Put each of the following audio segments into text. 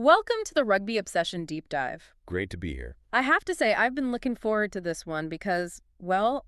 Welcome to the Rugby Obsession Deep Dive. Great to be here. I have to say, I've been looking forward to this one because, well,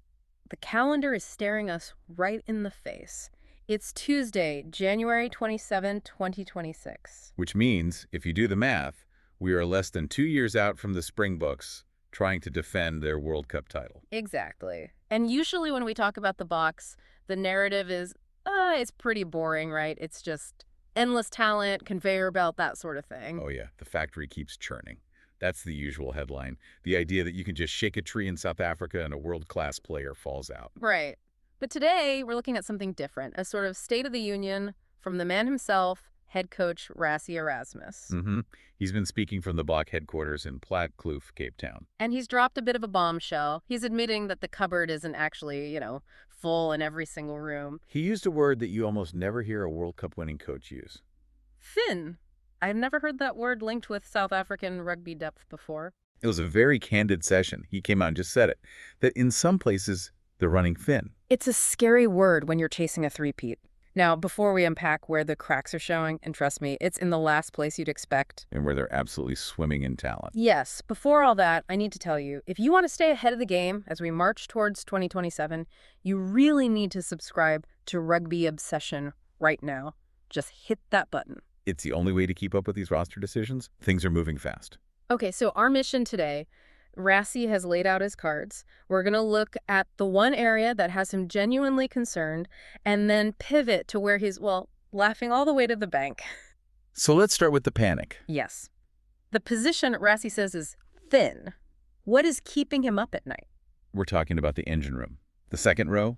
the calendar is staring us right in the face. It's Tuesday, January 27, 2026. Which means, if you do the math, we are less than 2 years out from the Springboks trying to defend their World Cup title. Exactly. And usually when we talk about the Boks, the narrative is, it's pretty boring, right? It's just endless talent, conveyor belt, that sort of thing. Oh yeah, the factory keeps churning. That's the usual headline. The idea that you can just shake a tree in South Africa and a world-class player falls out. Right. But today, we're looking at something different, a sort of State of the Union from the man himself, head coach Rassie Erasmus. He's been speaking from the Bok headquarters in Platkloof, Cape Town. And he's dropped a bit of a bombshell. He's admitting that the cupboard isn't actually, full in every single room. He used a word that you almost never hear a World Cup winning coach use. Thin. I've never heard that word linked with South African rugby depth before. It was a very candid session. He came out and just said it, that in some places, they're running thin. It's a scary word when you're chasing a three-peat. Now, before we unpack where the cracks are showing, and trust me, it's in the last place you'd expect. And where they're absolutely swimming in talent. Yes, before all that, I need to tell you, if you want to stay ahead of the game as we march towards 2027, you really need to subscribe to Rugby Obsession right now. Just hit that button. It's the only way to keep up with these roster decisions. Things are moving fast. Okay, so our mission today, Rassie has laid out his cards. We're going to look at the one area that has him genuinely concerned and then pivot to where he's, laughing all the way to the bank. So let's start with the panic. Yes. The position, Rassie says, is thin. What is keeping him up at night? We're talking about the engine room. The second row?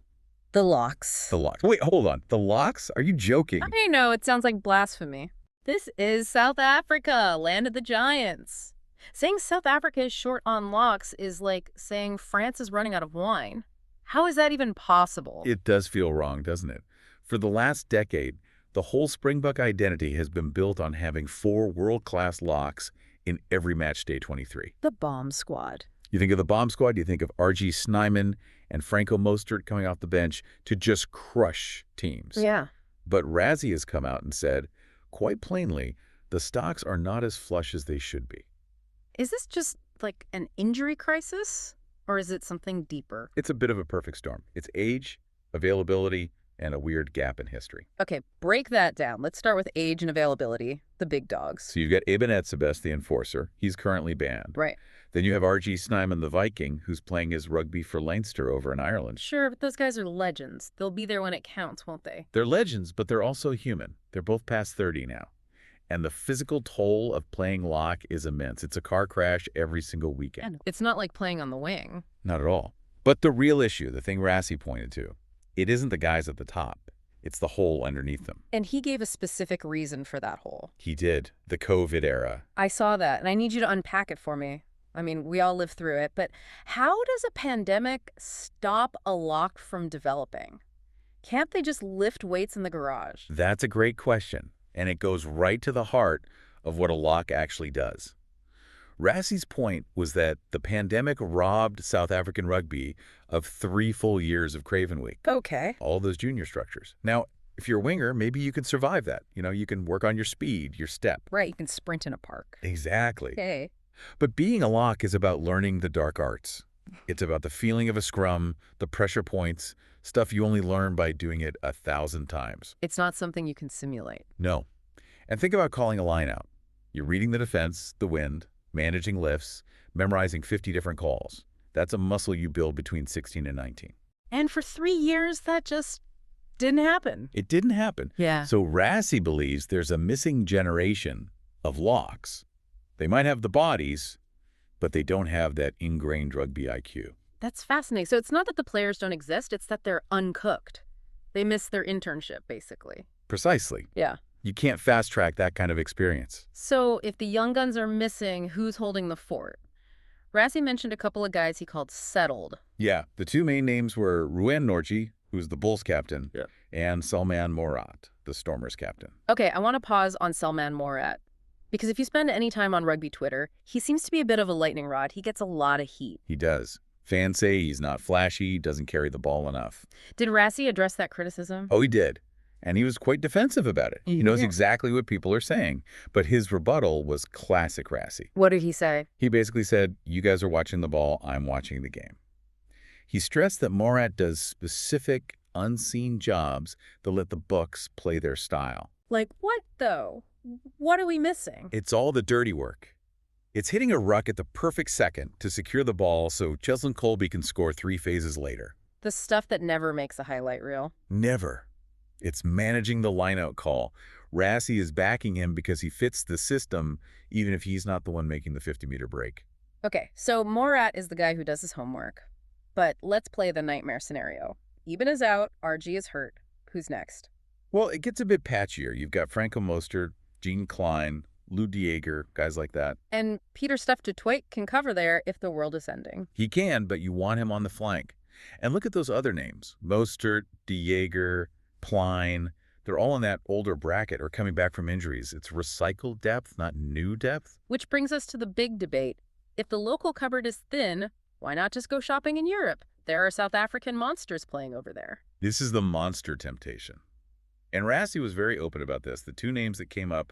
The locks. The locks. Wait, hold on. The locks? Are you joking? I know, it sounds like blasphemy. This is South Africa, land of the giants. Saying South Africa is short on locks is like saying France is running out of wine. How is that even possible? It does feel wrong, doesn't it? For the last decade, the whole Springbok identity has been built on having 4 world-class locks in every match day 23. The bomb squad. You think of the bomb squad, you think of R.G. Snyman and Franco Mostert coming off the bench to just crush teams. Yeah. But Rassie has come out and said, quite plainly, the stocks are not as flush as they should be. Is this just like an injury crisis, or is it something deeper? It's a bit of a perfect storm. It's age, availability, and a weird gap in history. Okay, break that down. Let's start with age and availability, the big dogs. So you've got Eben Etzebeth, the enforcer. He's currently banned. Right. Then you have R.G. Snyman, the Viking, who's playing his rugby for Leinster over in Ireland. Sure, but those guys are legends. They'll be there when it counts, won't they? They're legends, but they're also human. They're both past 30 now. And the physical toll of playing lock is immense. It's a car crash every single weekend. It's not like playing on the wing. Not at all. But the real issue, the thing Rassie pointed to, it isn't the guys at the top. It's the hole underneath them. And he gave a specific reason for that hole. He did. The COVID era. I saw that, and I need you to unpack it for me. I mean, we all lived through it, but how does a pandemic stop a lock from developing? Can't they just lift weights in the garage? That's a great question. And it goes right to the heart of what a lock actually does. Rassie's point was that the pandemic robbed South African rugby of 3 full years of Craven Week. Okay. All those junior structures. Now, if you're a winger, maybe you can survive that. You can work on your speed, your step. Right, you can sprint in a park. Exactly. Okay. But being a lock is about learning the dark arts. It's about the feeling of a scrum, the pressure points, stuff you only learn by doing it 1,000 times. It's not something you can simulate. No. And think about calling a line out. You're reading the defense, the wind, managing lifts, memorizing 50 different calls. That's a muscle you build between 16 and 19. And for 3 years, that just didn't happen. It didn't happen. Yeah. So Rassie believes there's a missing generation of locks. They might have the bodies, but they don't have that ingrained rugby IQ. That's fascinating. So it's not that the players don't exist, it's that they're uncooked. They missed their internship, basically. Precisely. Yeah. You can't fast-track that kind of experience. So if the young guns are missing, who's holding the fort? Rassie mentioned a couple of guys he called settled. Yeah, the 2 main names were Ruan Nortje, who's the Bulls captain, and Salman Morat, the Stormers captain. Okay, I want to pause on Salman Morat. Because if you spend any time on rugby Twitter, he seems to be a bit of a lightning rod. He gets a lot of heat. He does. Fans say he's not flashy, doesn't carry the ball enough. Did Rassie address that criticism? Oh, he did. And he was quite defensive about it. He knows exactly what people are saying. But his rebuttal was classic Rassie. What did he say? He basically said, you guys are watching the ball, I'm watching the game. He stressed that Morat does specific, unseen jobs that let the books play their style. Like what, though? What are we missing? It's all the dirty work. It's hitting a ruck at the perfect second to secure the ball so Cheslin Colby can score 3 phases later. The stuff that never makes a highlight reel. Never. It's managing the lineout call. Rassie is backing him because he fits the system, even if he's not the one making the 50-meter break. Okay, so Morat is the guy who does his homework. But let's play the nightmare scenario. Eben is out, RG is hurt. Who's next? Well, it gets a bit patchier. You've got Franco Mostert, Gene Klein, Lou Dieger, guys like that. And Peter Stuff du Toit can cover there if the world is ending. He can, but you want him on the flank. And look at those other names. Mostert, Dieger, Klein. They're all in that older bracket or coming back from injuries. It's recycled depth, not new depth. Which brings us to the big debate. If the local cupboard is thin, why not just go shopping in Europe? There are South African monsters playing over there. This is the monster temptation. And Rassie was very open about this. The 2 names that came up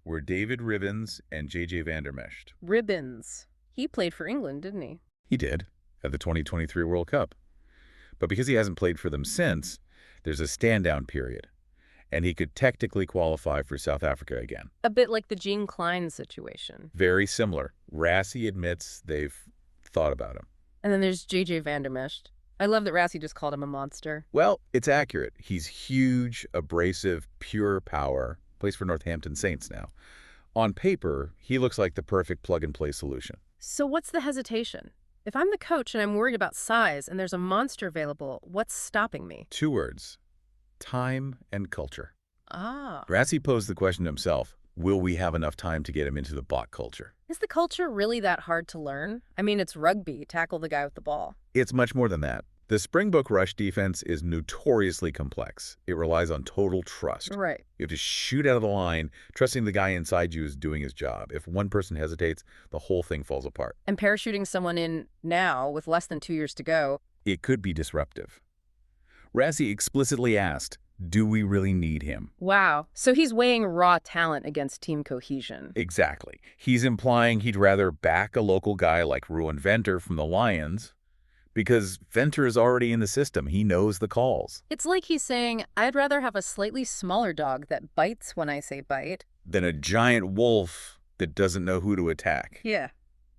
were David Ribbons and J.J. Vandermesht. Ribbons. He played for England, didn't he? He did, at the 2023 World Cup. But because he hasn't played for them since, there's a stand-down period. And he could technically qualify for South Africa again. A bit like the Gene Klein situation. Very similar. Rassie admits they've thought about him. And then there's J.J. Vandermesht. I love that Rassie just called him a monster. Well, it's accurate. He's huge, abrasive, pure power. Plays for Northampton Saints now. On paper, he looks like the perfect plug-and-play solution. So what's the hesitation? If I'm the coach and I'm worried about size and there's a monster available, what's stopping me? 2 words. Time and culture. Ah. Rassie posed the question to himself, will we have enough time to get him into the block culture? Is the culture really that hard to learn? I mean, it's rugby. Tackle the guy with the ball. It's much more than that. The Springbok rush defense is notoriously complex. It relies on total trust. Right. You have to shoot out of the line, trusting the guy inside you is doing his job. If one person hesitates, the whole thing falls apart. And parachuting someone in now with less than 2 years to go. It could be disruptive. Rassie explicitly asked, do we really need him? Wow. So he's weighing raw talent against team cohesion. Exactly. He's implying he'd rather back a local guy like Ruan Venter from the Lions because Venter is already in the system. He knows the calls. It's like he's saying, I'd rather have a slightly smaller dog that bites when I say bite than a giant wolf that doesn't know who to attack. Yeah.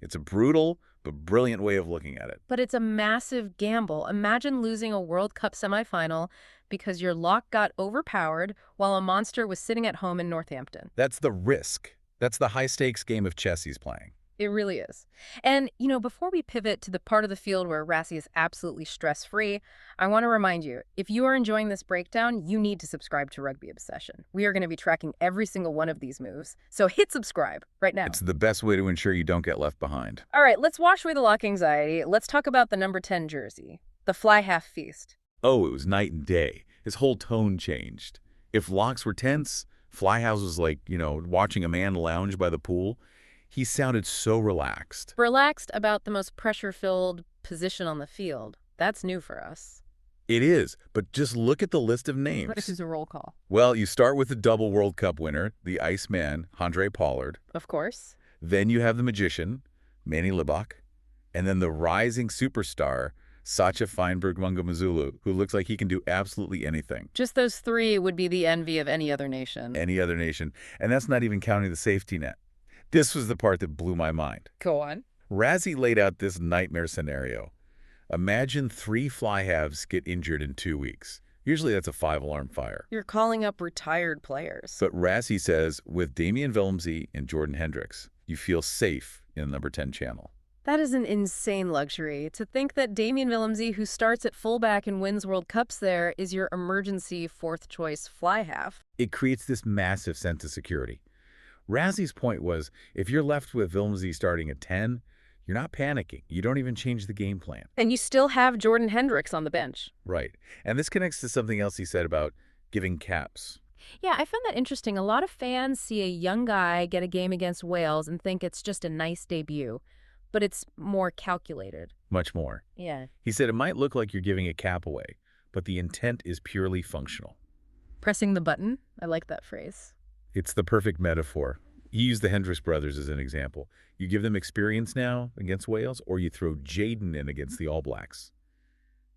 It's a brutal but brilliant way of looking at it. But it's a massive gamble. Imagine losing a World Cup semifinal because your lock got overpowered while a monster was sitting at home in Northampton. That's the risk. That's the high-stakes game of chess he's playing. It really is. And, before we pivot to the part of the field where Rassie is absolutely stress-free, I want to remind you, if you are enjoying this breakdown, you need to subscribe to Rugby Obsession. We are going to be tracking every single one of these moves. So hit subscribe right now. It's the best way to ensure you don't get left behind. All right, let's wash away the lock anxiety. Let's talk about the number 10 jersey, the fly-half feast. Oh, it was night and day. His whole tone changed. If locks were tense, Flyhalf was like, watching a man lounge by the pool. He sounded so relaxed. Relaxed about the most pressure-filled position on the field. That's new for us. It is, but just look at the list of names. This is a roll call. Well, you start with the double World Cup winner, the Iceman, Handré Pollard. Of course. Then you have the magician, Manny Libak. And then the rising superstar, Sacha Feinberg-Mungumazulu, who looks like he can do absolutely anything. Just those 3 would be the envy of any other nation. Any other nation. And that's not even counting the safety net. This was the part that blew my mind. Go on. Rassie laid out this nightmare scenario. Imagine 3 fly halves get injured in 2 weeks. Usually that's a 5-alarm fire. You're calling up retired players. But Rassie says with Damian Willemse and Jordan Hendricks, you feel safe in the number 10 channel. That is an insane luxury. To think that Damian Willemse, who starts at fullback and wins World Cups there, is your emergency 4th choice fly half. It creates this massive sense of security. Rassie's point was, if you're left with Willemse starting at 10, you're not panicking. You don't even change the game plan. And you still have Jordan Hendricks on the bench. Right. And this connects to something else he said about giving caps. Yeah, I found that interesting. A lot of fans see a young guy get a game against Wales and think it's just a nice debut, but it's more calculated. Much more. Yeah. He said it might look like you're giving a cap away, but the intent is purely functional. Pressing the button? I like that phrase. It's the perfect metaphor. You use the Hendricks brothers as an example. You give them experience now against Wales, or you throw Jaden in against the All Blacks.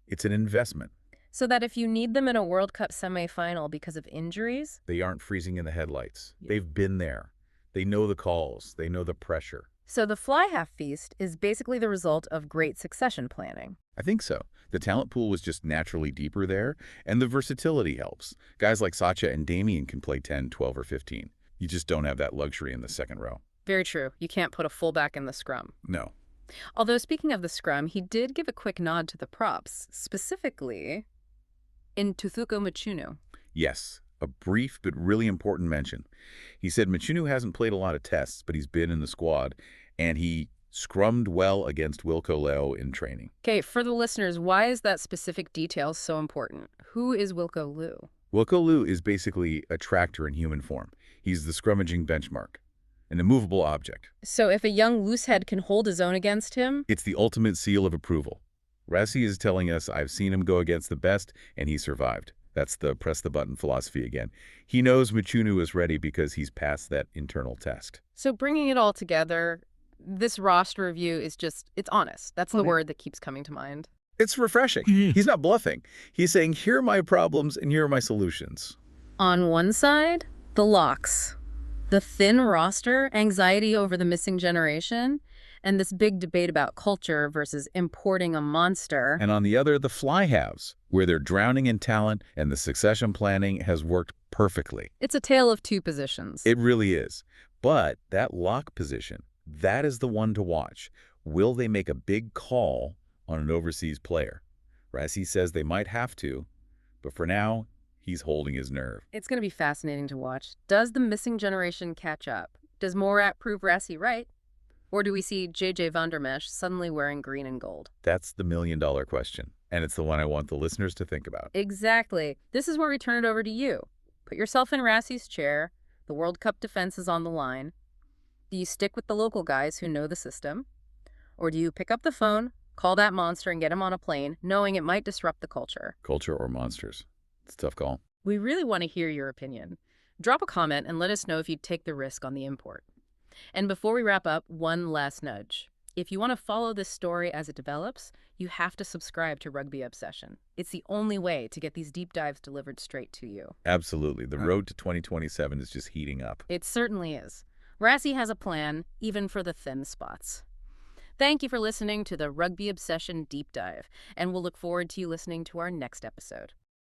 It's an investment. So that if you need them in a World Cup semifinal because of injuries, They aren't freezing in the headlights. They've been there. They know the calls. They know the pressure. so the fly-half feast is basically the result of great succession planning. I think so. The talent pool was just naturally deeper there, and the versatility helps. Guys like Sacha and Damien can play 10, 12, or 15. You just don't have that luxury in the second row. Very true. You can't put a fullback in the scrum. No. Although speaking of the scrum, he did give a quick nod to the props, specifically in Tuthuko Machunu. Yes, a brief but really important mention. He said Machunu hasn't played a lot of tests, but he's been in the squad, and he scrummed well against Wilco Leo in training. Okay, for the listeners, why is that specific detail so important? Who is Wilco Leu? Wilco Leu is basically a tractor in human form. He's the scrummaging benchmark, an immovable object. So if a young loosehead can hold his own against him, It's the ultimate seal of approval. Rassie is telling us, I've seen him go against the best, and he survived. That's the press-the-button philosophy again. He knows Machunu is ready because he's passed that internal test. so bringing it all together, this roster review is just, it's honest. That's the Okay. word that keeps coming to mind. It's refreshing. He's not bluffing. He's saying, here are my problems, and here are my solutions. On one side, the locks, the thin roster, anxiety over the missing generation, and this big debate about culture versus importing a monster. And on the other, the fly halves, where they're drowning in talent, and the succession planning has worked perfectly. It's a tale of two positions. It really is. But that lock position, that is the one to watch. Will they make a big call on an overseas player? Rassie says they might have to, but for now, he's holding his nerve. It's going to be fascinating to watch. Does the missing generation catch up? Does Morat prove Rassie right? Or do we see J.J. Vandermesh suddenly wearing green and gold? That's the million-dollar question, and it's the one I want the listeners to think about. Exactly. This is where we turn it over to you. Put yourself in Rassie's chair. The World Cup defense is on the line. Do you stick with the local guys who know the system? Or do you pick up the phone, call that monster, and get him on a plane, knowing it might disrupt the culture? Culture or monsters? It's a tough call. We really want to hear your opinion. Drop a comment and let us know if you'd take the risk on the import. And before we wrap up, one last nudge. If you want to follow this story as it develops, you have to subscribe to Rugby Obsession. It's the only way to get these deep dives delivered straight to you. Absolutely. The road to 2027 is just heating up. It certainly is. Rassie has a plan, even for the thin spots. Thank you for listening to the Rugby Obsession Deep Dive, and we'll look forward to you listening to our next episode.